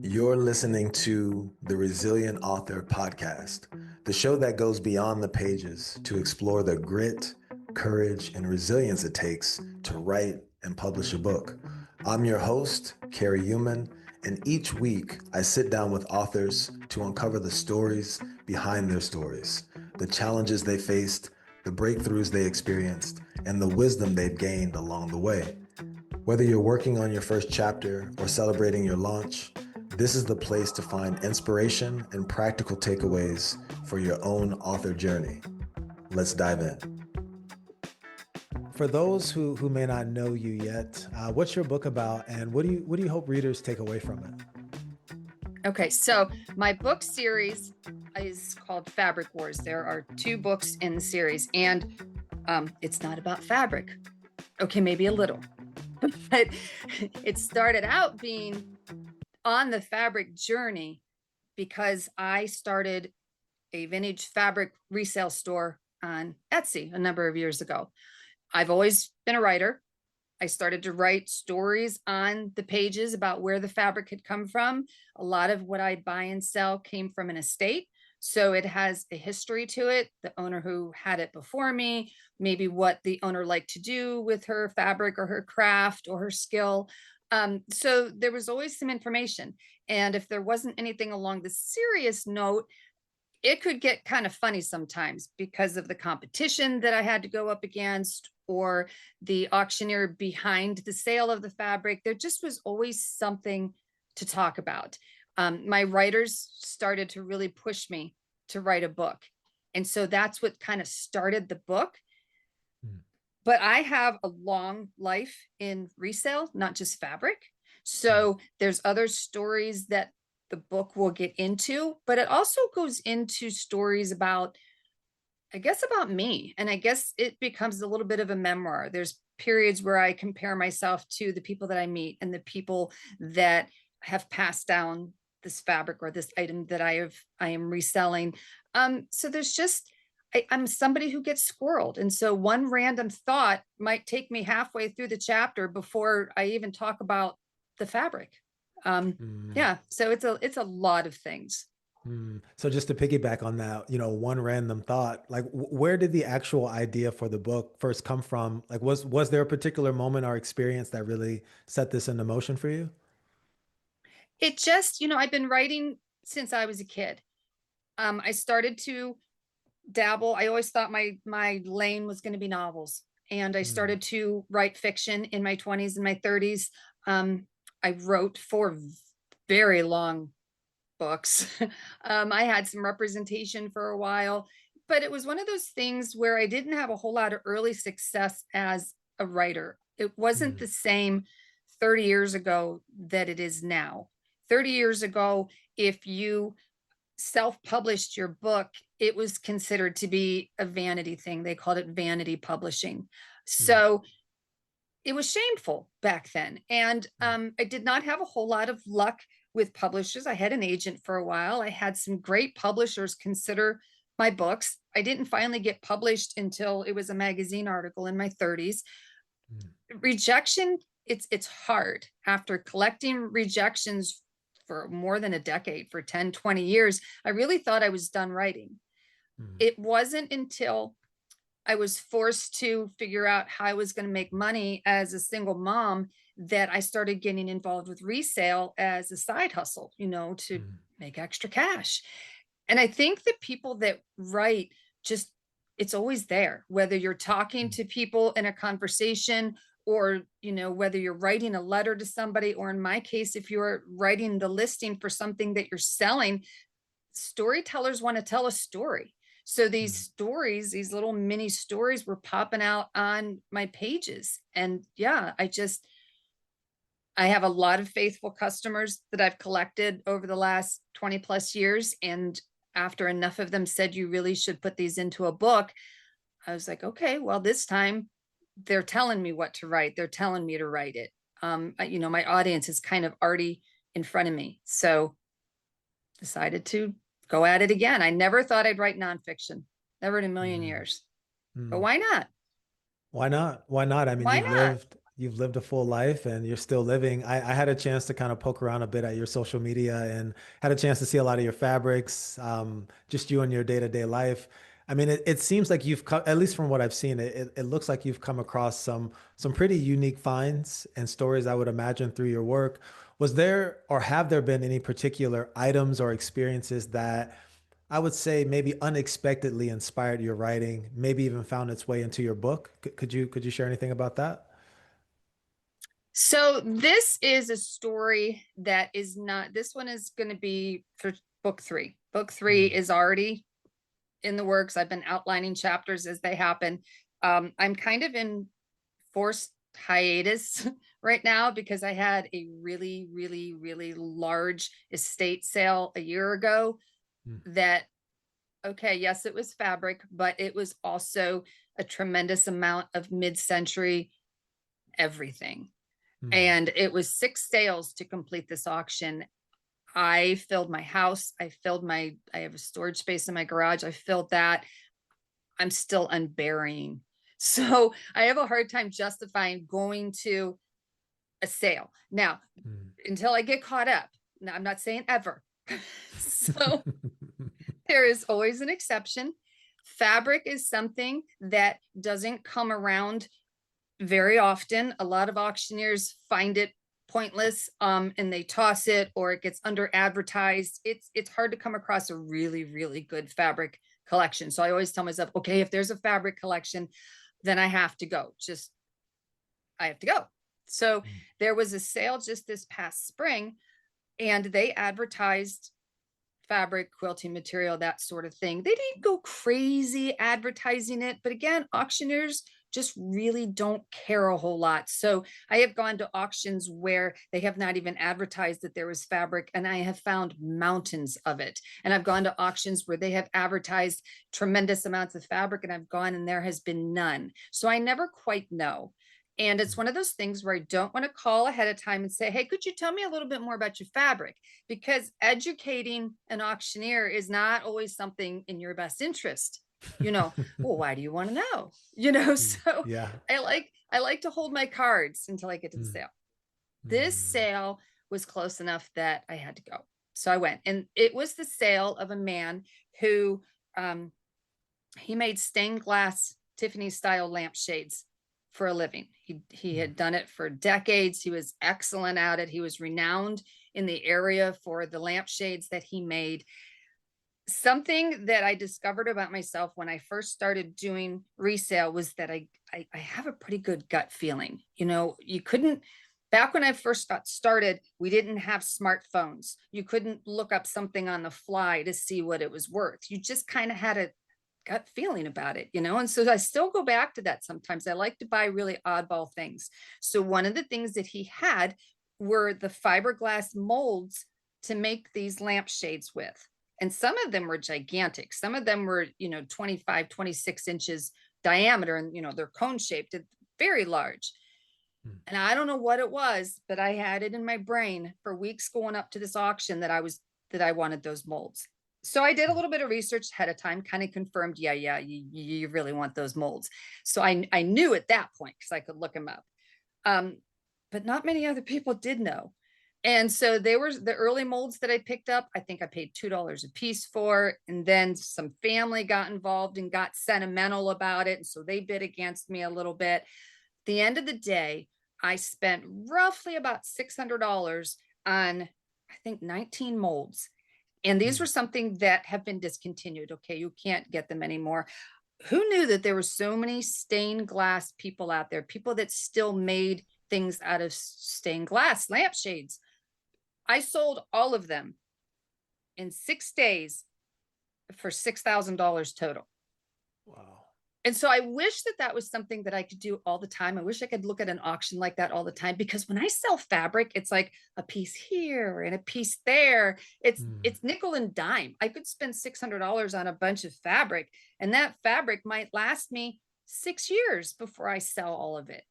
You're listening to the Resilient Author Podcast, the show that goes beyond the pages to explore the grit, courage, and resilience it takes to write and publish a book. I'm your host, Kary Youman, and each week I sit down with authors to uncover the stories behind their stories, the challenges they faced, the breakthroughs they experienced, and the wisdom they've gained along the way. Whether you're working on your first chapter or celebrating your launch, this is the place to find inspiration and practical takeaways for your own author journey. Let's dive in. For those who may not know you yet, what's your book about, and what do you hope readers take away from it? Okay, so my book series is called Fabric Wars. There are 2 books in the series, and it's not about fabric. Okay, maybe a little, but it started out being on the fabric journey because I started a vintage fabric resale store on Etsy a number of years ago. I've always been a writer. I started to write stories on the pages about where the fabric had come from. A lot of what I buy and sell came from an estate. So it has a history to it, the owner who had it before me, maybe what the owner liked to do with her fabric or her craft or her skill. So there was always some information. And if there wasn't anything along the serious note, it could get kind of funny sometimes because of the competition that I had to go up against or the auctioneer behind the sale of the fabric. There just was always something to talk about. My writers started to really push me to write a book. And so that's what kind of started the book. But I have a long life in resale, not just fabric. So there's other stories that the book will get into, but it also goes into stories about, I guess, about me. And I guess it becomes a little bit of a memoir. There's periods where I compare myself to the people that I meet and the people that have passed down this fabric or this item that I am reselling. So there's just, I'm somebody who gets squirreled. And so one random thought might take me halfway through the chapter before I even talk about the fabric. Yeah, so it's a lot of things. So just to piggyback on that, one random thought, like where did the actual idea for the book first come from? Like, was there a particular moment or experience that really set this into motion for you? It just, I've been writing since I was a kid. I started to dabble. I always thought my lane was going to be novels, and I started to write fiction in my 20s and my 30s. I wrote 4 very long books. I had some representation for a while, but it was one of those things where I didn't have a whole lot of early success as a writer. It wasn't the same 30 years ago that it is now. 30 years ago, if you self-published your book, it was considered to be a vanity thing. They called it vanity publishing. So it was shameful back then. And I did not have a whole lot of luck with publishers. I had an agent for a while. I had some great publishers consider my books. I didn't finally get published until it was a magazine article in my 30s. Rejection, it's hard. After collecting rejections for more than a decade, for 10, 20 years, I really thought I was done writing. It wasn't until I was forced to figure out how I was going to make money as a single mom that I started getting involved with resale as a side hustle, to make extra cash. And I think that people that write, just, it's always there, whether you're talking to people in a conversation or, whether you're writing a letter to somebody, or in my case, if you're writing the listing for something that you're selling, storytellers want to tell a story. So these stories, these little mini stories were popping out on my pages. And yeah, I have a lot of faithful customers that I've collected over the last 20 plus years. And after enough of them said, you really should put these into a book, I was like, okay, well, this time they're telling me what to write. They're telling me to write it. My audience is kind of already in front of me. So decided to go at it again. I never thought I'd write nonfiction, never in a million years. But why not? Why not? Why not? I mean, Why not? you've lived a full life and you're still living. I had a chance to kind of poke around a bit at your social media and had a chance to see a lot of your fabrics, just you and your day-to-day life. I mean, it seems like you've come, at least from what I've seen, it looks like you've come across some pretty unique finds and stories, I would imagine, through your work. Was there or have there been any particular items or experiences that I would say maybe unexpectedly inspired your writing, maybe even found its way into your book? Could you share anything about that? So this is a story that is not, this one is going to be for book three. Book three Mm, is already in the works. I've been outlining chapters as they happen. I'm kind of in forced hiatus right now because I had a really, really, really large estate sale a year ago mm, that, okay, yes, it was fabric, but it was also a tremendous amount of mid-century everything. mm, And it was 6 sales to complete this auction. I filled my house. I have a storage space in my garage. I filled that. I'm still unburying. So I have a hard time justifying going to a sale. Now, mm. until I get caught up, now I'm not saying ever. So there is always an exception. Fabric is something that doesn't come around very often. A lot of auctioneers find it pointless, and they toss it or it gets under advertised. It's hard to come across a really, really good fabric collection. So I always tell myself, okay, if there's a fabric collection, then I have to go. Just I have to go. So Mm, there was a sale just this past spring, and they advertised fabric, quilting material, that sort of thing. They didn't go crazy advertising it, but again, auctioneers just really don't care a whole lot. So I have gone to auctions where they have not even advertised that there was fabric, and I have found mountains of it. And I've gone to auctions where they have advertised tremendous amounts of fabric, and I've gone and there has been none. So I never quite know. And it's mm, one of those things where I don't want to call ahead of time and say, hey, could you tell me a little bit more about your fabric? Because educating an auctioneer is not always something in your best interest. Well, why do you want to know? mm. So Yeah. I like to hold my cards until I get to the Mm, sale. This mm, sale was close enough that I had to go. So I went, and it was the sale of a man who um, he made stained glass Tiffany style lampshades for a living. He mm, had done it for decades. He was excellent at it. He was renowned in the area for the lampshades that he made. Something that I discovered about myself when I first started doing resale was that I have a pretty good gut feeling. You couldn't, back when I first got started, we didn't have smartphones. You couldn't look up something on the fly to see what it was worth. You just kind of had a gut feeling about it. And so I still go back to that sometimes. I like to buy really oddball things. So one of the things that he had were the fiberglass molds to make these lampshades with. And some of them were gigantic. Some of them were, 25, 26 inches diameter, and, they're cone shaped, very large. mm, And I don't know what it was, but I had it in my brain for weeks going up to this auction that I wanted those molds. So I did a mm, little bit of research ahead of time, kind of confirmed, yeah, you really want those molds. So I knew at that point because I could look them up. Um, but not many other people did know. And so they were the early molds that I picked up. I think I paid $2 a piece for, and then some family got involved and got sentimental about it. And so they bid against me a little bit. At the end of the day, I spent roughly about $600 on, I think, 19 molds. And these were mm, something that have been discontinued. Okay, you can't get them anymore. Who knew that there were so many stained glass people out there, people that still made things out of stained glass lampshades? I sold all of them in 6 days for $6,000 total. wow. And so I wish that that was something that I could do all the time. I wish I could look at an auction like that all the time, because when I sell fabric, it's like a piece here and a piece there. It's Mm, it's nickel and dime. I could spend $600 on a bunch of fabric, and that fabric might last me 6 years before I sell all of it.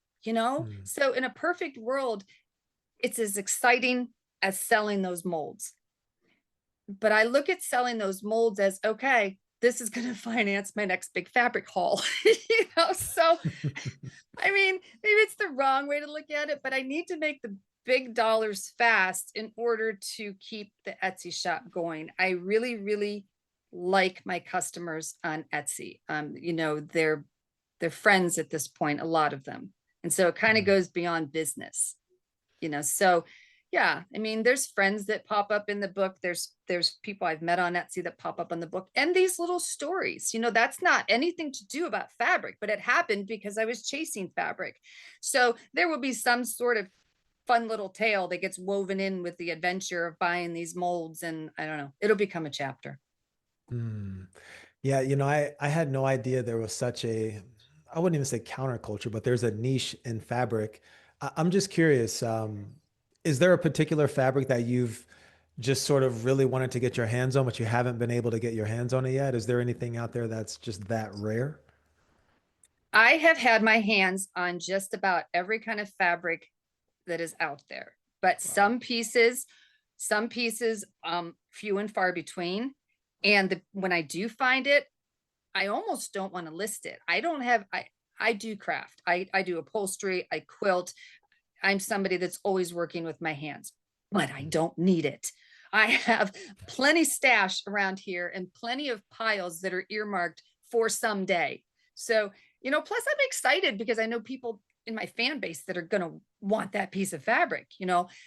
mm, So in a perfect world, it's as exciting as selling those molds. But I look at selling those molds as, okay, this is going to finance my next big fabric haul. So I mean, maybe it's the wrong way to look at it, but I need to make the big dollars fast in order to keep the Etsy shop going. I really, really like my customers on Etsy. They're friends at this point, a lot of them. And so it kind of goes beyond business, so yeah, I mean, there's friends that pop up in the book. There's people I've met on Etsy that pop up on the book, and these little stories, that's not anything to do about fabric, but it happened because I was chasing fabric. So there will be some sort of fun little tale that gets woven in with the adventure of buying these molds. And I don't know, it'll become a chapter. Yeah, I had no idea there was such a, I wouldn't even say counterculture, but there's a niche in fabric. I'm just curious, is there a particular fabric that you've just sort of really wanted to get your hands on, but you haven't been able to get your hands on it yet? Is there anything out there that's just that rare? I have had my hands on just about every kind of fabric that is out there, but Wow. some pieces, few and far between. And when I do find it, I almost don't want to list it. I do craft. I do upholstery. I quilt. I'm somebody that's always working with my hands, but I don't need it. I have plenty stash around here and plenty of piles that are earmarked for someday. So, plus I'm excited because I know people in my fan base that are going to want that piece of fabric,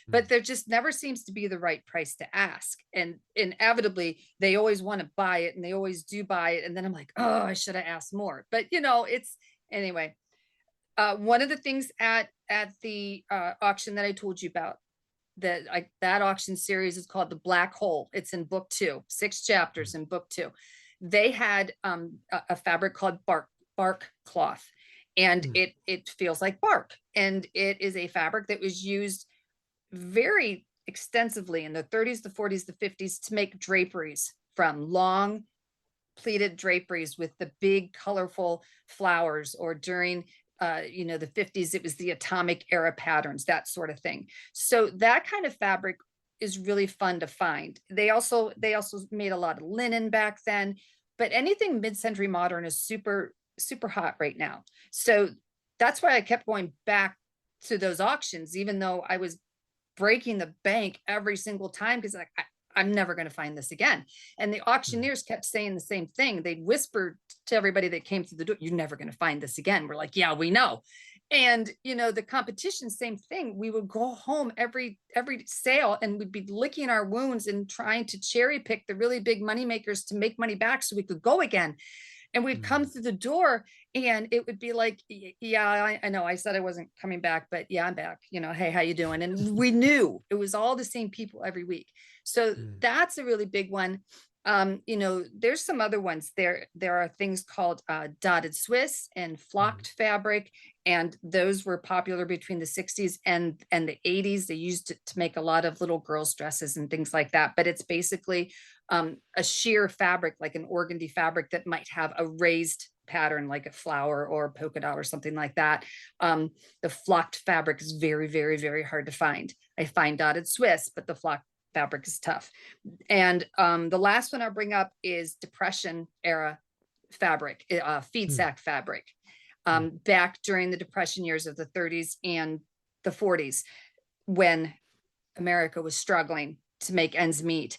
but there just never seems to be the right price to ask. And inevitably they always want to buy it, and they always do buy it. And then I'm like, oh, I should have asked more, but it's anyway. One of the things at the auction that I told you about, that auction series is called The Black Hole. It's in book 2, 6 chapters in book 2. They had a fabric called bark cloth, and it feels like bark, and it is a fabric that was used very extensively in the 30s, the 40s, the 50s to make draperies, from long pleated draperies with the big colorful flowers, or during the 50s, it was the atomic era patterns, that sort of thing. So that kind of fabric is really fun to find. They also made a lot of linen back then, but anything mid-century modern is super, super hot right now. So that's why I kept going back to those auctions, even though I was breaking the bank every single time, because I'm never going to find this again. And the auctioneers kept saying the same thing. They'd whisper to everybody that came through the door, you're never going to find this again. We're like, yeah, we know. And, the competition, same thing. We would go home every sale, and we'd be licking our wounds and trying to cherry pick the really big money makers to make money back so we could go again. And we'd come through the door, and it would be like, yeah, I know I said I wasn't coming back, but yeah, I'm back. Hey, how you doing? And we knew it was all the same people every week. So that's a really big one. There's some other ones. There are things called dotted Swiss and flocked fabric, and those were popular between the 60s and the 80s. They used it to make a lot of little girls' dresses and things like that. But it's basically a sheer fabric, like an organdy fabric that might have a raised pattern, like a flower or a polka dot or something like that. The flocked fabric is very, very, very hard to find. I find dotted Swiss, but the flocked fabric is tough. And the last one I'll bring up is Depression era fabric, feed sack fabric. Back during the Depression years of the 30s and the 40s, when America was struggling to make ends meet,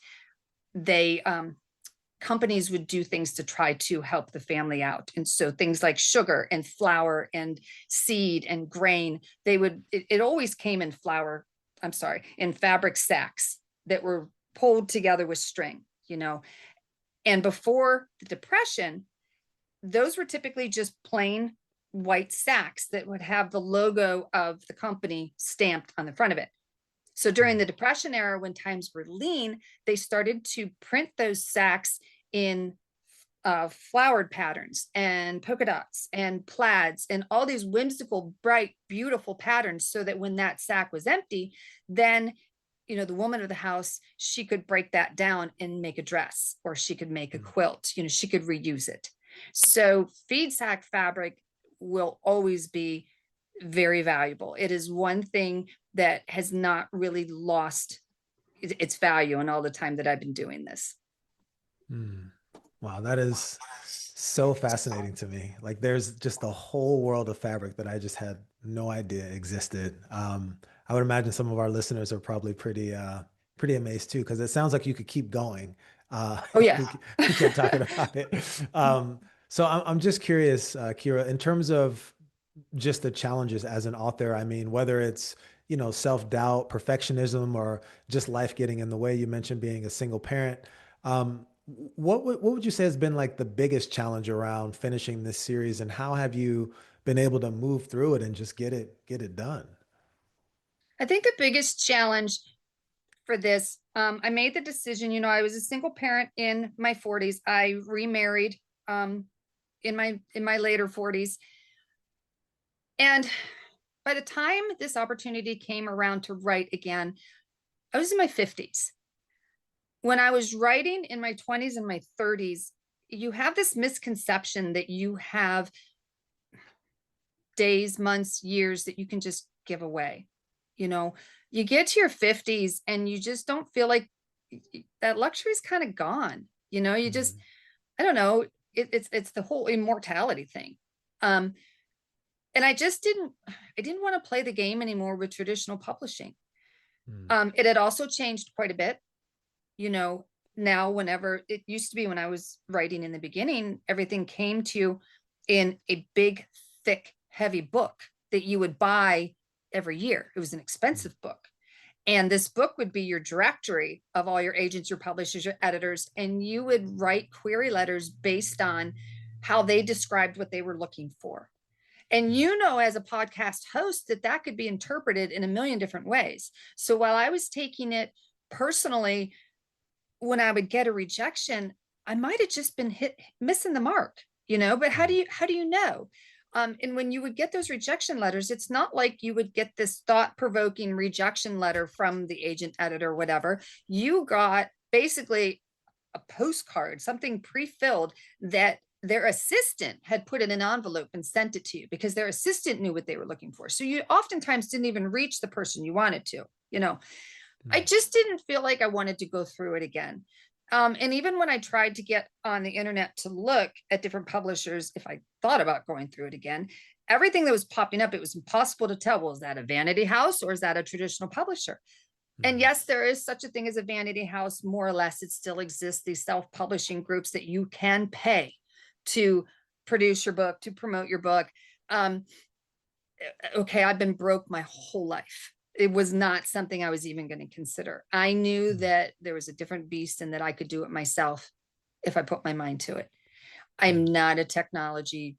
they companies would do things to try to help the family out. And so things like sugar and flour and seed and grain, it always came in in fabric sacks that were pulled together with string, And before the Depression, those were typically just plain white sacks that would have the logo of the company stamped on the front of it. So during the Depression era, when times were lean, they started to print those sacks in flowered patterns and polka dots and plaids and all these whimsical, bright, beautiful patterns, so that when that sack was empty, then the woman of the house, she could break that down and make a dress, or she could make a quilt, she could reuse it. So feed sack fabric will always be very valuable. It is one thing that has not really lost its value in all the time that I've been doing this. Wow, that is so fascinating to me. Like there's just a whole world of fabric that I just had no idea existed. I would imagine some of our listeners are probably pretty amazed too, because it sounds like you could keep going Oh if yeah. we kept talking about it. So I'm just curious, Kira, in terms of just the challenges as an author. I mean, whether it's, self-doubt, perfectionism, or just life getting in the way. You mentioned being a single parent. What would you say has been like the biggest challenge around finishing this series, and how have you been able to move through it and just get it done? I think the biggest challenge for this, I made the decision, I was a single parent in my 40s. I remarried in my later 40s. And by the time this opportunity came around to write again, I was in my 50s. When I was writing in my 20s and my 30s, you have this misconception that you have days, months, years that you can just give away. You know, you get to your 50s and you just don't feel like that luxury is kind of gone. You just, Mm, I don't know, it's the whole immortality thing. Um, and I didn't want to play the game anymore with traditional publishing. mm, It had also changed quite a bit. you know, Now, whenever it used to be when I was writing in the beginning, everything came to you in a big, thick, heavy book that you would buy every year. It was an mm, expensive book. And this book would be your directory of all your agents, your publishers, your editors, and you would write query letters based on how they described what they were looking for. And mm, as a podcast host, that could be interpreted in a million different ways. So while I was taking it personally, when I would get a rejection, I might have just been missing the mark, but how do mm, you know? And when you would get those rejection letters, it's not like you would get this thought-provoking rejection letter from the agent, editor, whatever. You got basically a postcard, something pre-filled that their assistant had put in an envelope and sent it to you because their assistant knew what they were looking for. So you oftentimes didn't even reach the person you wanted to, you know. I mm, just didn't feel like I wanted to go through it again. And even when I tried to get on the internet to look at different publishers, if I thought about going through it again, everything that was popping up, it was impossible to tell. Well, is that a vanity house or is that a traditional publisher? And mm, yes, there is such a thing as a vanity house, more or less. It still exists, these self-publishing groups that you can pay to produce your book, to promote your book. Um, okay, I've been broke my whole life. It was not something I was even going to consider. I knew mm, that there was a different beast and that I could do it myself if I put my mind to it. I'm mm. not a technology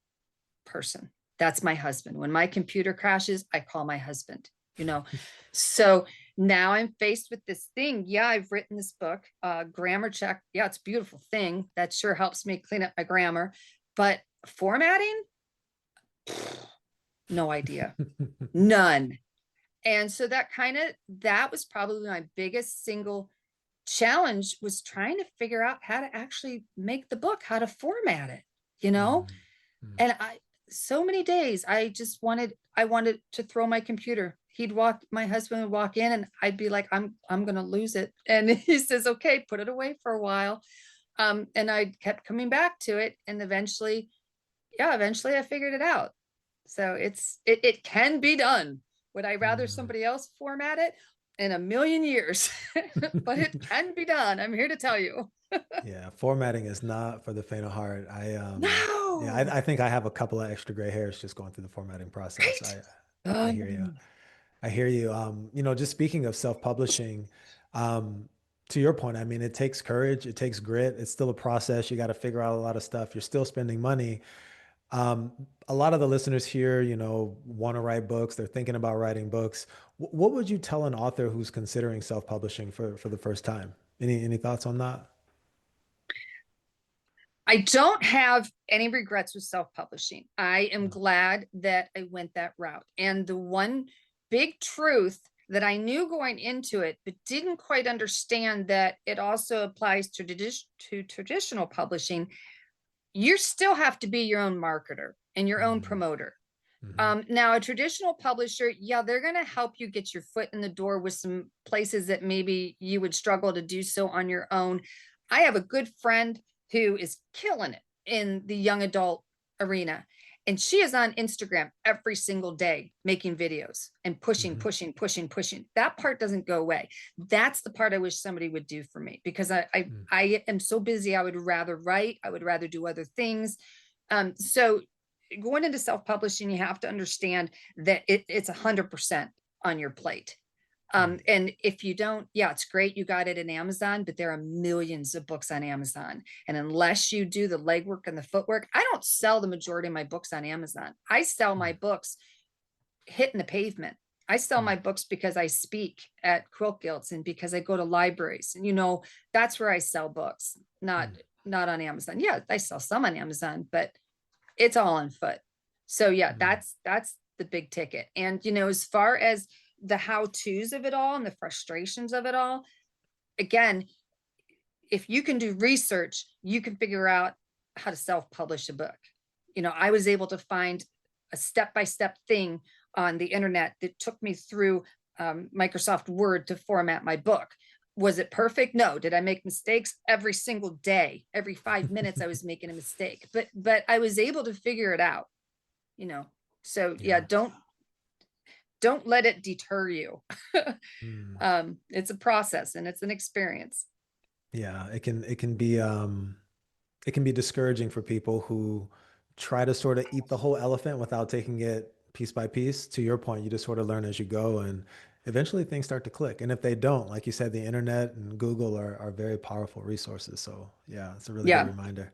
person. That's my husband. When my computer crashes, I call my husband, you know. So now I'm faced with this thing. Yeah, I've written this book, grammar check. Yeah, it's a beautiful thing. That sure helps me clean up my grammar. But formatting, no idea. None. And so that was probably my biggest single challenge, was trying to figure out how to actually make the book, how to format it, you know? Mm, mm. And so many days I wanted to throw my computer. My husband would walk in and I'd be like, I'm going to lose it. And he says, okay, put it away for a while. And I kept coming back to it. And eventually I figured it out. So it can be done. Would I rather Mm. somebody else format it? In a million years? But it can be done. I'm here to tell you. Yeah, formatting is not for the faint of heart. Yeah, No, I think I have a couple of extra gray hairs just going through the formatting process. right? I hear you. I hear you. Just speaking of self-publishing, um, to your point, I mean, it takes courage, it takes grit. It's still a process. You got to figure out a lot of stuff. You're still spending money. A lot of the listeners here, want to write books. They're thinking about writing books. What would you tell an author who's considering self-publishing for the first time? Any thoughts on that? I don't have any regrets with self-publishing. I am Mm, glad that I went that route. And the one big truth that I knew going into it, but didn't quite understand, that it also applies to traditional publishing. You still have to be your own marketer and your own mm, promoter. mhm, Now, a traditional publisher, yeah, they're going to help you get your foot in the door with some places that maybe you would struggle to do so on your own. I have a good friend who is killing it in the young adult arena. And she is on Instagram every single day making videos and pushing, Mhm. pushing, pushing, pushing. That part doesn't go away. That's the part I wish somebody would do for me, because Mm. I am so busy. I would rather write. I would rather do other things. So going into self-publishing, you have to understand that it's 100% on your plate. And if you don't, yeah, it's great you got it in Amazon, but there are millions of books on Amazon. And unless you do the legwork and the footwork, I don't sell the majority of my books on Amazon. I sell my books hitting the pavement. I sell my books because I speak at quilt guilds and because I go to libraries. And, you know, that's where I sell books, not on Amazon. Yeah, I sell some on Amazon, but it's all on foot. So yeah, that's the big ticket. And, you know, as far as the how-tos of it all and the frustrations of it all, again, if you can do research, you can figure out how to self-publish a book. You know, I was able to find a step-by-step thing on the internet that took me through Microsoft Word to format my book. Was it perfect? No. Did I make mistakes? Every single day, every 5 minutes, I was making a mistake, but I was able to figure it out, you know? So yeah, don't let it deter you. It's a process and it's an experience. Yeah, it can be discouraging for people who try to sort of eat the whole elephant without taking it piece by piece. To your point, you just sort of learn as you go, and eventually things start to click. And if they don't, like you said, the internet and Google are very powerful resources. So yeah, it's a really good Yeah. reminder.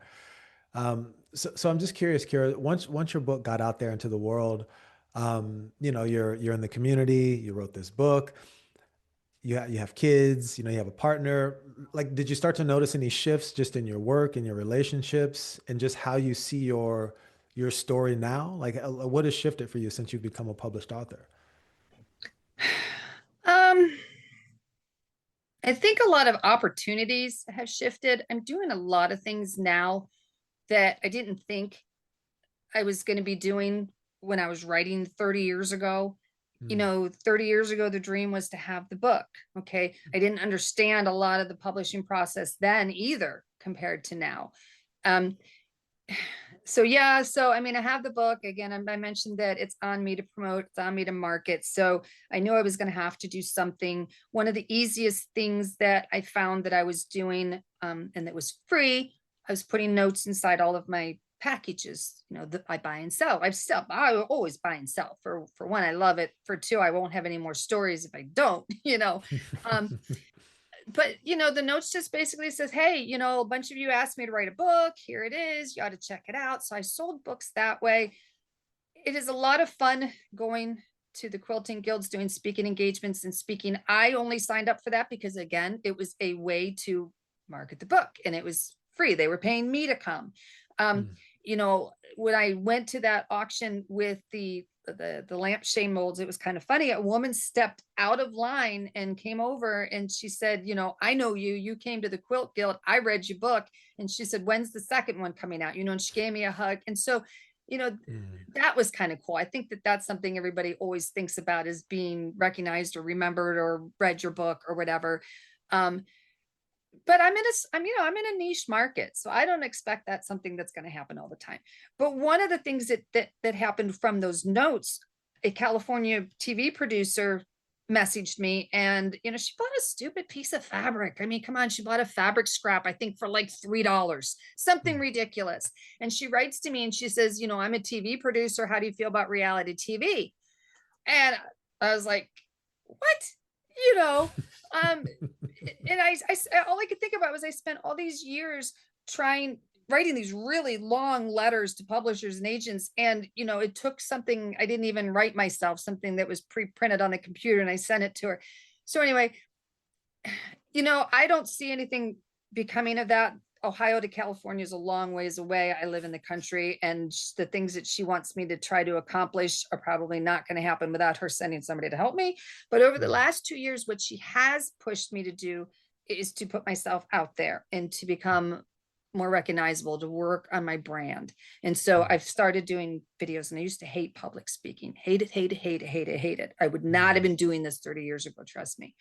So I'm just curious, Kira, once your book got out there into the world, you know, you're in the community, you wrote this book, you have kids, you know, you have a partner. Like, did you start to notice any shifts just in your work and your relationships and just how you see your story now? Like, what has shifted for you since you've become a published author? Um, I think a lot of opportunities have shifted. I'm doing a lot of things now that I didn't think I was going to be doing when I was writing 30 years ago. You Mm, know, 30 years ago, the dream was to have the book. Okay. I didn't understand a lot of the publishing process then either compared to now. Um, so yeah, so I mean, I have the book again. I mentioned that it's on me to promote, it's on me to market. So I knew I was going to have to do something. One of the easiest things that I found that I was doing, and that was free, I was putting notes inside all of my packages, you know, that I buy and sell. I always buy and sell. For one, I love it. For two, I won't have any more stories if I don't, you know. Um, but you know, the notes just basically says, hey, you know, a bunch of you asked me to write a book, here it is, you ought to check it out. So I sold books that way. It is a lot of fun going to the quilting guilds, doing speaking engagements and speaking. I only signed up for that because again, it was a way to market the book and it was free. They were paying me to come. um, mm, you know, when I went to that auction with the lampshade molds, it was kind of funny. A woman stepped out of line and came over and she said, you know, I know you came to the quilt guild, I read your book. And she said, when's the second one coming out, you know? And she gave me a hug. And so, you know, mm, that was kind of cool. I think that that's something everybody always thinks about, is being recognized or remembered or read your book or whatever. um, but I'm in a niche market, so I don't expect that's something that's going to happen all the time. But one of the things that happened from those notes, a California TV producer messaged me, and you know, she bought a stupid piece of fabric. I mean, come on, she bought a fabric scrap, I think for like $3, something mm. ridiculous. And she writes to me and she says, you know, I'm a TV producer, how do you feel about reality TV? And I was like, what? You know, um, and all I could think about was I spent all these years writing these really long letters to publishers and agents. And, you know, it took something I didn't even write myself, something that was pre-printed on the computer, and I sent it to her. So anyway, you know, I don't see anything becoming of that. Ohio to California is a long ways away. I live in the country, and the things that she wants me to try to accomplish are probably not going to happen without her sending somebody to help me. But over the Mm, last 2 years, what she has pushed me to do is to put myself out there and to become more recognizable, to work on my brand. And so mm, I've started doing videos, and I used to hate public speaking, hate it, hate it, hate it, hate it, hate it. I would not have mm, been doing this 30 years ago, trust me.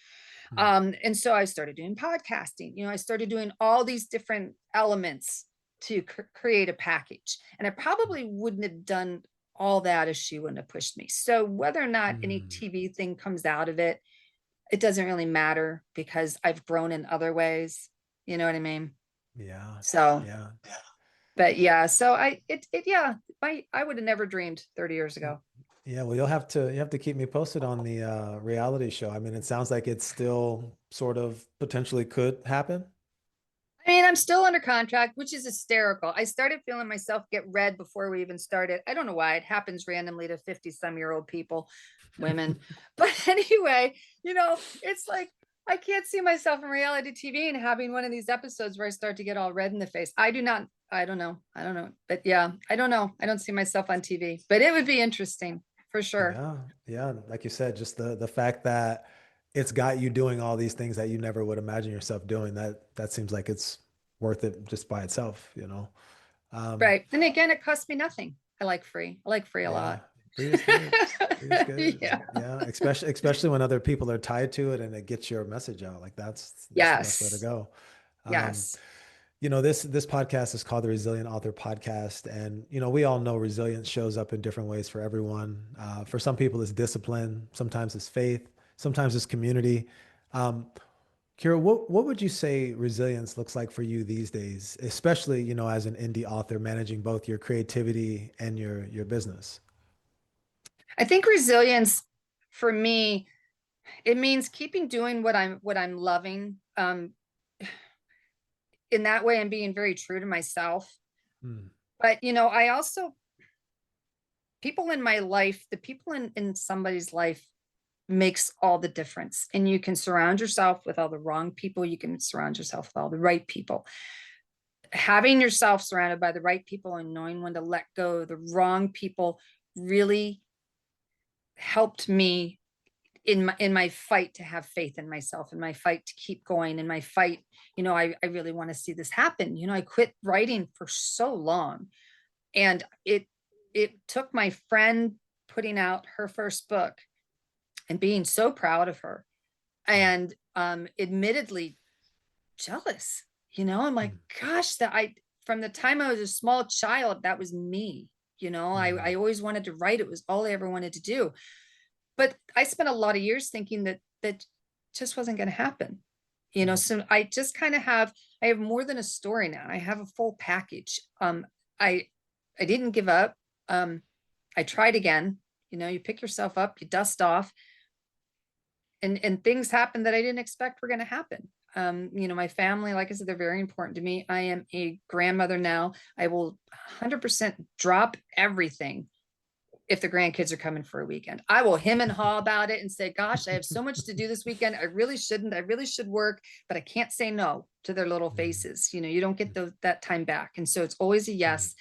And so I started doing podcasting. I started doing all these different elements to create a package. And I probably wouldn't have done all that if she wouldn't have pushed me. So whether or not any TV thing comes out of it, it doesn't really matter because I've grown in other ways. You know what I mean? Yeah. So, Yeah. but yeah, so yeah, I would have never dreamed 30 years ago. Yeah, well, you have to keep me posted on the reality show. I mean, it sounds like it still sort of potentially could happen. I mean, I'm still under contract, which is hysterical. I started feeling myself get red before we even started. I don't know why. It happens randomly to 50-some-year-old people, women. But anyway, it's like I can't see myself in reality TV and having one of these episodes where I start to get all red in the face. I don't know. But yeah, I don't know. I don't see myself on TV, but it would be interesting for sure. Yeah, yeah. Like you said, just the fact that it's got you doing all these things that you never would imagine yourself doing, that seems like it's worth it just by itself. Um, Right. And again, it costs me nothing. I like free. I like free a yeah, lot. free is good. Free is good. Yeah. Yeah, especially when other people are tied to it and it gets your message out. Like that's the best way to Yes. go. Um, Yes. this podcast is called the Resilient Author Podcast, and we all know resilience shows up in different ways for everyone. For some people, it's discipline. Sometimes it's faith. Sometimes it's community. Um, Kira, what would you say resilience looks like for you these days, especially as an indie author managing both your creativity and your business? I think resilience for me, it means keeping doing what I'm loving. In that way, I'm being very true to myself. Mm, But I also people in my life, the people in somebody's life makes all the difference. And you can surround yourself with all the wrong people. You can surround yourself with all the right people. Having yourself surrounded by the right people and knowing when to let go of the wrong people really helped me in my fight to have faith in myself, in my fight to keep going, in my fight. I really want to see this happen. I quit writing for so long, and it took my friend putting out her first book and being so proud of her, mm, and admittedly jealous. I'm like, mm, gosh, that I from the time I was a small child, that was me. I mm, always wanted to write. It was all I ever wanted to do. But I spent a lot of years thinking that just wasn't going to happen. mm, So I just kind of I have more than a story now. I have a full package. I I didn't give up. I tried again. You pick yourself up, you dust off, and things happen that I didn't expect were going to happen. My family, like I said, they're very important to me. I am a grandmother now. I will 100% drop everything if the grandkids are coming for a weekend. I will hem and haw about it and say, gosh, I have so much to do this weekend. I really shouldn't. I really should work, but I can't say no to their little mm, faces. You don't get that time back. And so it's always a mm, yes.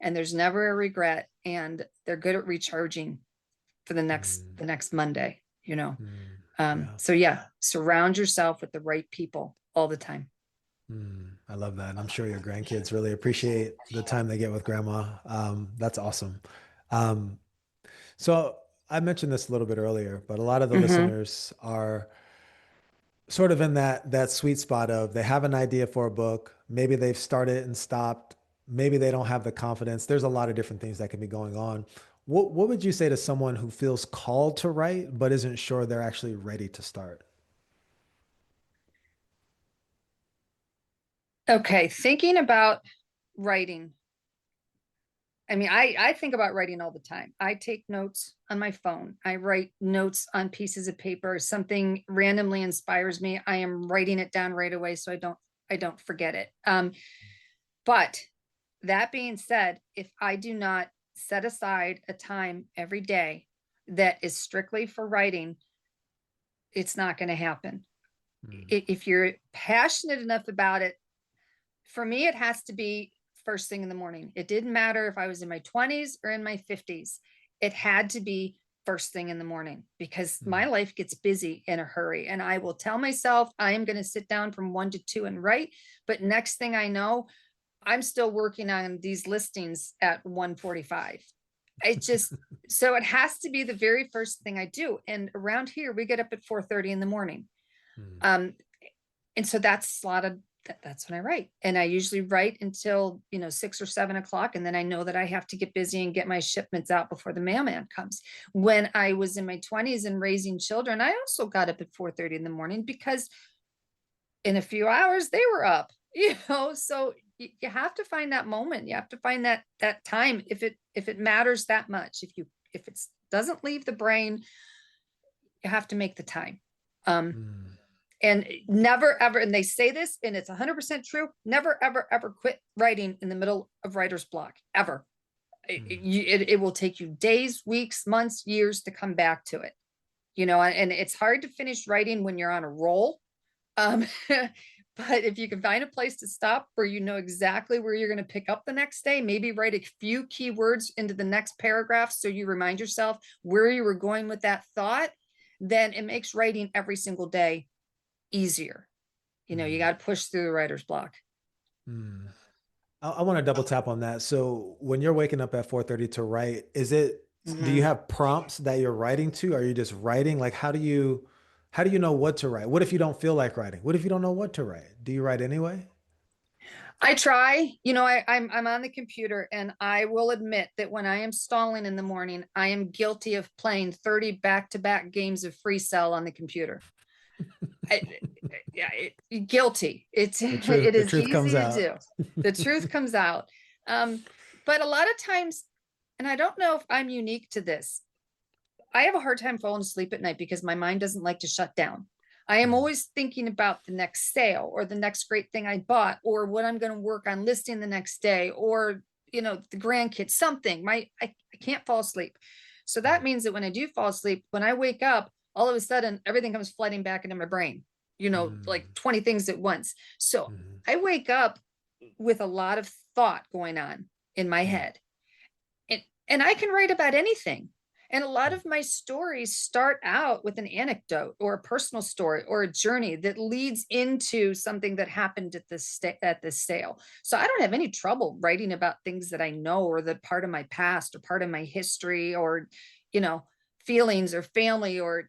And there's never a regret. And they're good at recharging for the next mm, the next Monday, yeah. So yeah, surround yourself with the right people all the time. I love that. And I'm sure your grandkids really appreciate the time they get with grandma. That's awesome. Um, so I mentioned this a little bit earlier, but a lot of the Mm-hmm. listeners are sort of in that sweet spot of they have an idea for a book. Maybe they've started and stopped. Maybe they don't have the confidence. There's a lot of different things that can be going on. What would you say to someone who feels called to write but isn't sure they're actually ready to start? Okay, thinking about writing. I mean, I think about writing all the time. I take notes on my phone. I write notes on pieces of paper. Something randomly inspires me. I am writing it down right away so I don't forget it. But that being said, if I do not set aside a time every day that is strictly for writing, it's not going to happen. Mm, If you're passionate enough about it, for me, it has to be first thing in the morning. It didn't matter if I was in my 20s or in my 50s. It had to be first thing in the morning because my mm, life gets busy in a hurry. And I will tell myself I am going to sit down from 1 to 2 and write. But next thing I know, I'm still working on these listings at 1:45. It just, so it has to be the very first thing I do. And around here, we get up at 4:30 in the morning. Mm. Um, and so that's a lot of that's when I write. And I usually write until, 6 or 7 o'clock. And then I know that I have to get busy and get my shipments out before the mailman comes. When I was in my 20s and raising children, I also got up at 4:30 in the morning because in a few hours they were up, so you have to find that moment. You have to find that time if it matters that much. If it doesn't leave the brain, you have to make the time. Um, Mm. and never ever, and they say this and it's 100% true, never ever ever quit writing in the middle of writer's block ever. Mm. It will take you days, weeks, months, years to come back to it, and it's hard to finish writing when you're on a roll. um but if you can find a place to stop where you know exactly where you're going to pick up the next day, maybe write a few keywords into the next paragraph so you remind yourself where you were going with that thought, then it makes writing every single day easier. You Mm. got to push through the writer's block. Mm. I want to double tap on that. So when you're waking up at 4:30 to write, do you Mhm. have prompts that you're writing to? Are you just writing? Like, how do you know what to write? What if you don't feel like writing? What if you don't know what to write? Do you write anyway? I try, I'm on the computer, and I will admit that when I am stalling in the morning, I am guilty of playing 30 back-to-back games of free cell on the computer. I, yeah, guilty. It The is truth comes easy to out. do. The truth comes out. But a lot of times, and I don't know if I'm unique to this, I have a hard time falling asleep at night because my mind doesn't like to shut down. I am Mm. always thinking about the next sale or the next great thing I bought or what I'm going to work on listing the next day or, the grandkids, something. I can't fall asleep. So that means that when I do fall asleep, when I wake up, all of a sudden everything comes flooding back into my brain, like Mm. 20 things at once. So Mm. I wake up with a lot of thought going on in my Mm. head, and I can write about anything. And a lot Mm. of my stories start out with an anecdote or a personal story or a journey that leads into something that happened at this sale. So I don't have any trouble writing about things that I know or that part of my past or part of my history or, you know, feelings or family or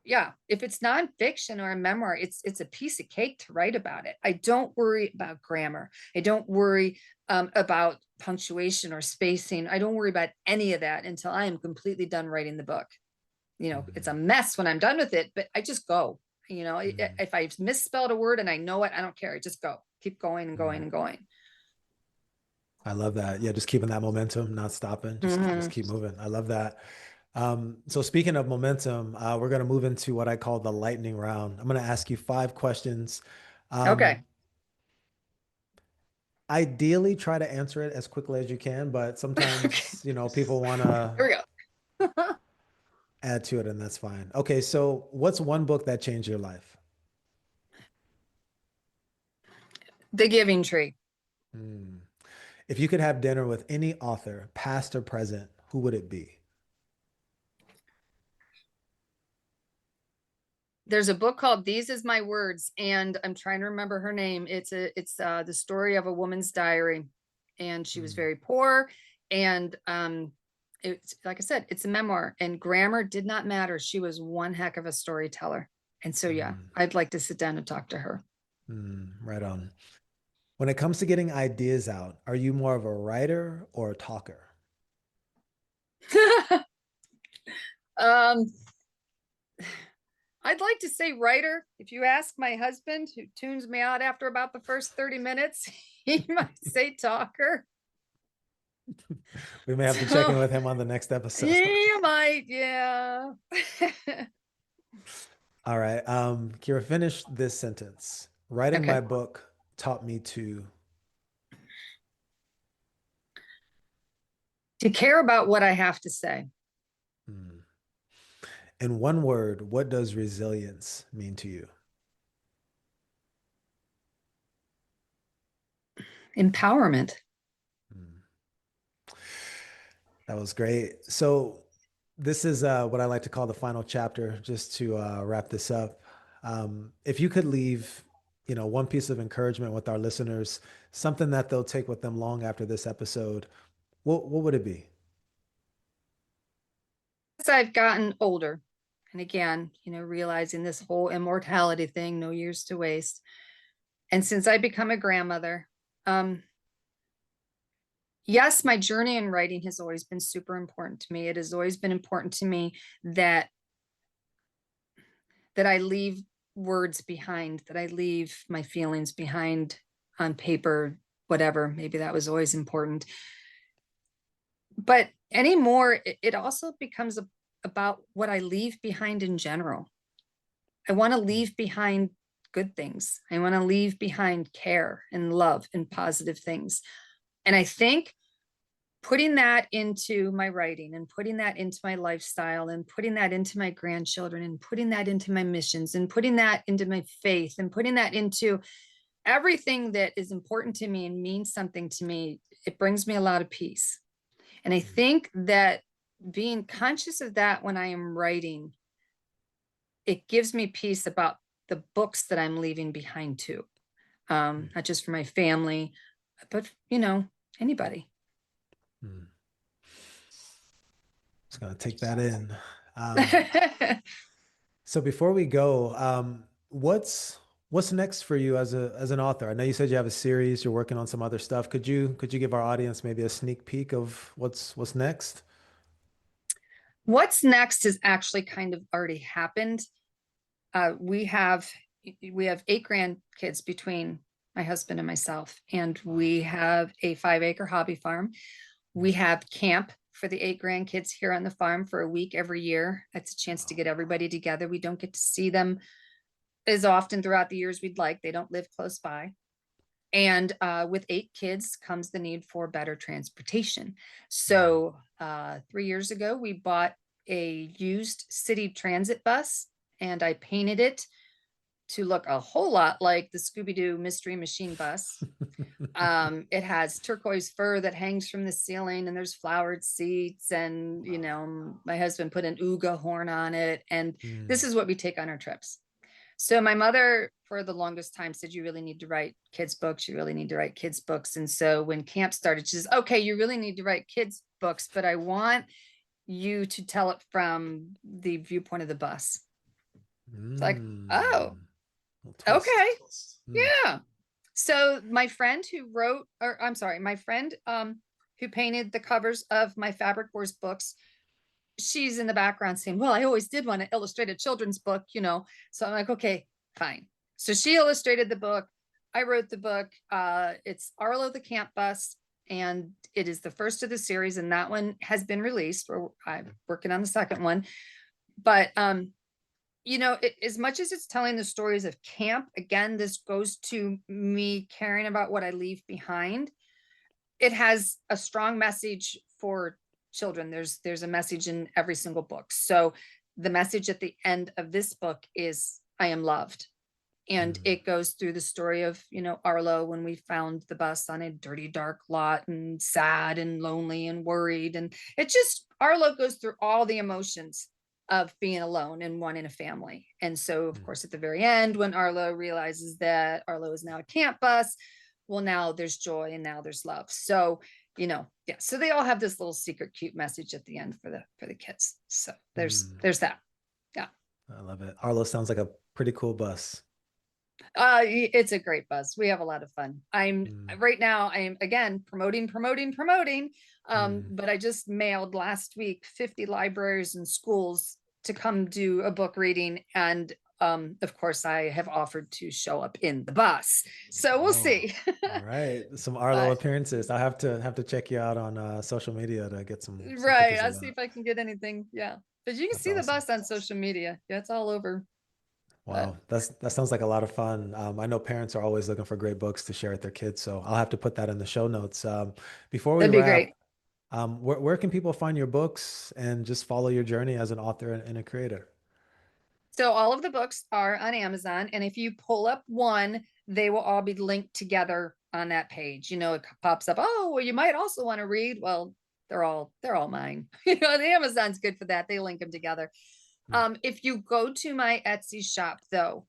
yeah, if it's nonfiction or a memoir, it's a piece of cake to write about it. I don't worry about grammar. I don't worry about punctuation or spacing. I don't worry about any of that until I am completely done writing the book. It's a Mm. mess when I'm done with it, but I just go. Mm. If I misspelled a word and I know it, I don't care. I just go, keep going and going Mm. and going. I love that. Yeah, just keeping that momentum, not stopping, just Mhm. keep moving. I love that. So speaking of momentum, we're going to move into what I call the lightning round. I'm going to ask you 5 questions. Okay. Um, Ideally, try to answer it as quickly as you can, but Okay. sometimes, people want to Here we go. add to it, and that's fine. Okay, so what's one book that changed your life? The Giving Tree. Hmm. If you could have dinner with any author, past or present, who would it be? There's a book called These Is My Words, and I'm trying to remember her name. It's the story of a woman's diary, and she was Hmm. very poor, and it's like I said, it's a memoir, and grammar did not matter. She was one heck of a storyteller, and so yeah, Hmm. I'd like to sit down and talk to her. Right on. When it comes to getting ideas out, are you more of a writer or a talker? um, I'd like to say writer. If you ask my husband, who tunes me out after about the first 30 minutes, he might say talker. We may have to check in So with him on the next episode. you might, yeah. All right. Kira, finish this sentence. Writing my Okay. book taught me to. To care about what I have to say. Hmm. In one word, what does resilience mean to you? Empowerment. Hmm. That was great. So this is what I like to call the final chapter, just to wrap this up. If you could leave, one piece of encouragement with our listeners, something that they'll take with them long after this episode, what would it be? As I've gotten older, And again, realizing this whole immortality thing, no years to waste. And since I become a grandmother, yes, my journey in writing has always been super important to me. It has always been important to me that I leave words behind, that I leave my feelings behind on paper, whatever. Maybe that was always important. But anymore, it also becomes about what I leave behind in general. I want to leave behind good things. I want to leave behind care and love and positive things. And I think putting that into my writing and putting that into my lifestyle and putting that into my grandchildren and putting that into my missions and putting that into my faith and putting that into everything that is important to me and means something to me, it brings me a lot of peace. And I think that being conscious of that when I am writing, it gives me peace about the books that I'm leaving behind too. Not just for my family, but anybody. Just gonna take that in. So before we go, what's next for you as an author? I know you said you have a series, you're working on some other stuff. Could you give our audience maybe a sneak peek of what's next? What's next has actually kind of already happened. We have 8 grandkids between my husband and myself, and we have a 5-acre hobby farm. We have camp for the 8 grandkids here on the farm for a week every year. It's a chance to get everybody together. We don't get to see them as often throughout the years we'd like. They don't live close by. And with 8 kids comes the need for better transportation. So 3 years ago, we bought a used city transit bus, and I painted it to look a whole lot like the Scooby-Doo Mystery Machine bus. It has turquoise fur that hangs from the ceiling, and there's flowered seats, and my husband put an Ooga horn on it, and this is what we take on our trips. So my mother, for the longest time, said, you really need to write kids' books. You really need to write kids' books. And so when camp started, she says, okay, you really need to write kids' books, but I want you to tell it from the viewpoint of the bus. It's like, oh, okay. Yeah. So my friend who painted the covers of my Fabric Wars books, she's in the background saying, well, I always did want to illustrate a children's book, So I'm like, okay, fine. So she illustrated the book. I wrote the book. It's Arlo the Camp Bus, and it is the first of the series. And that one has been released. I'm working on the second one. But, as much as it's telling the stories of camp, again, this goes to me caring about what I leave behind. It has a strong message for children. There's a message in every single book. So the message at the end of this book is I am loved. And it goes through the story of, Arlo, when we found the bus on a dirty, dark lot, and sad and lonely and worried. And Arlo goes through all the emotions of being alone and wanting a family. And so, of course, at the very end, when Arlo realizes that Arlo is now a camp bus, well, now there's joy and now there's love. So, so they all have this little secret cute message at the end for the kids. So there's that. Yeah. I love it. Arlo sounds like a pretty cool bus. It's a great bus. We have a lot of fun. Right now, I am again promoting. But I just mailed last week 50 libraries and schools to come do a book reading. And of course, I have offered to show up in the bus. So we'll see. All right. Some Arlo appearances. I'll have to check you out on social media to get some right. I'll see if I can get anything. Yeah. But you can see the bus on social media. Yeah, it's all over. Wow, that sounds like a lot of fun. I know parents are always looking for great books to share with their kids, so I'll have to put that in the show notes. Before we That'd be wrap, great. where can people find your books and just follow your journey as an author and a creator? So all of the books are on Amazon, and if you pull up one, they will all be linked together on that page. It pops up, oh, well, you might also want to read. Well, they're all mine. The Amazon's good for that. They link them together. If you go to my Etsy shop, though,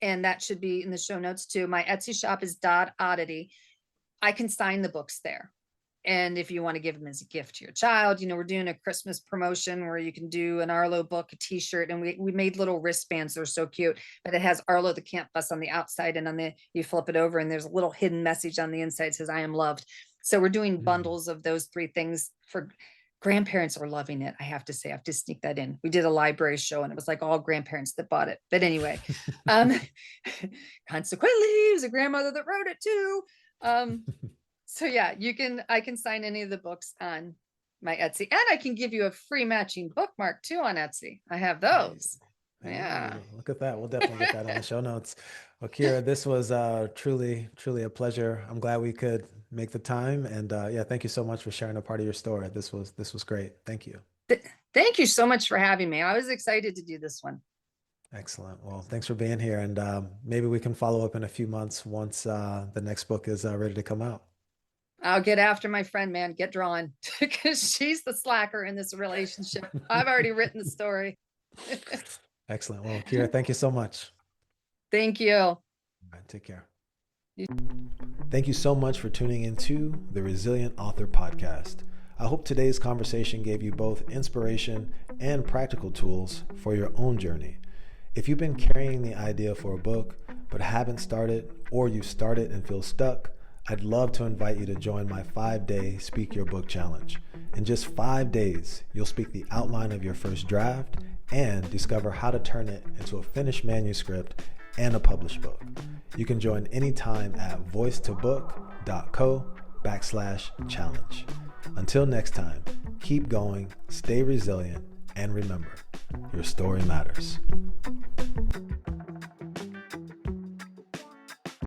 and that should be in the show notes too, my Etsy shop is Oddity. I can sign the books there. And if you want to give them as a gift to your child, we're doing a Christmas promotion where you can do an Arlo book, a t-shirt, and we made little wristbands. They're so cute, but it has Arlo the Camp Bus on the outside, and you flip it over and there's a little hidden message on the inside that says, I am loved. So we're doing bundles of those 3 things for grandparents are loving it. I have to say, I have to sneak that in. We did a library show and it was like all grandparents that bought it. But anyway, consequently, it was a grandmother that wrote it too. So yeah, I can sign any of the books on my Etsy, and I can give you a free matching bookmark too on Etsy. I have those. Yeah. Look at that. We'll definitely get that on the show notes. Well, Kira, this was truly, truly a pleasure. I'm glad we could make the time. And yeah, thank you so much for sharing a part of your story. This was great. Thank you. Thank you so much for having me. I was excited to do this one. Excellent. Well, thanks for being here. And maybe we can follow up in a few months once the next book is ready to come out. I'll get after my friend, man. Get drawn, because she's the slacker in this relationship. I've already written the story. Excellent. Well, Kira, thank you so much. Thank you. All right, take care. Thank you so much for tuning into the Resilient Author Podcast. I hope today's conversation gave you both inspiration and practical tools for your own journey. If you've been carrying the idea for a book but haven't started, or you've started and feel stuck, I'd love to invite you to join my 5-day Speak Your Book Challenge. In just 5 days, you'll speak the outline of your first draft and discover how to turn it into a finished manuscript and a published book. You can join anytime at voicetobook.co/challenge. Until next time, keep going, stay resilient, and remember, your story matters.